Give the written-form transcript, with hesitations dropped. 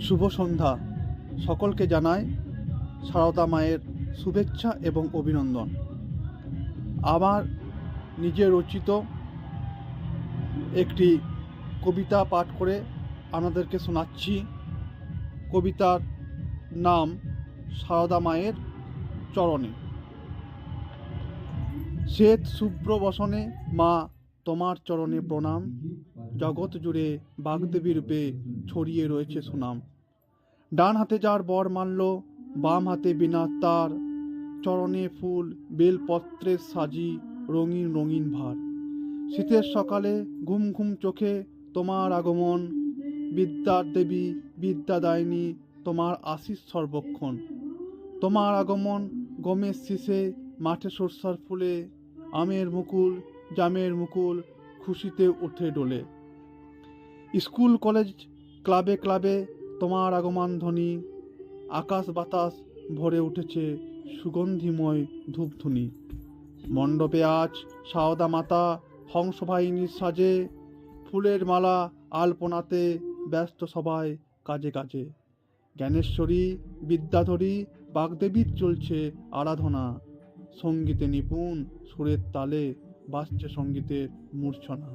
শুভ সন্ধ্যা। সকলকে জানাই সারদা মায়ের শুভেচ্ছা এবং অভিনন্দন। আমার নিজে রচিত একটি কবিতা পাঠ করে আপনাদেরকে শোনাচ্ছি। কবিতার নাম সারদা মায়ের চরণে। শ্বেত শুভ্র বসনে মা তোমার চরণে প্রণাম। জগৎ জুড়ে বাগদেবী রূপে ছড়িয়ে রয়েছে সুনাম। ডান হাতে যার বর মানল, বাম হাতে বিনা তার, চরণে ফুল বেলপত্রের সাজি রঙিন রঙিন ভার। শীতের সকালে ঘুম ঘুম চোখে তোমার আগমন, বিদ্যার দেবী বিদ্যাদায়িনী তোমার আশিস সর্বক্ষণ। তোমার আগমন গমের শীষে মাঠে সরষার ফুলে, আমের মুকুল জামের মুকুল খুশিতে ওঠে ডোলে। স্কুল কলেজ ক্লাবে ক্লাবে তোমার আগমন ধ্বনি, আকাশ বাতাস ভরে উঠেছে সুগন্ধিময় ধূপধুনি। মণ্ডপে আজ সারদা মাতা হংসবাহিনীর সাজে, ফুলের মালা আলপনাতে ব্যস্ত সবাই কাজে কাজে। জ্ঞানেশ্বরী বিদ্যাধরী বাগদেবীর চলছে আরাধনা, সঙ্গীতে নিপুণ সুরের তালে বাজছে সঙ্গীতের মূর্ছনা।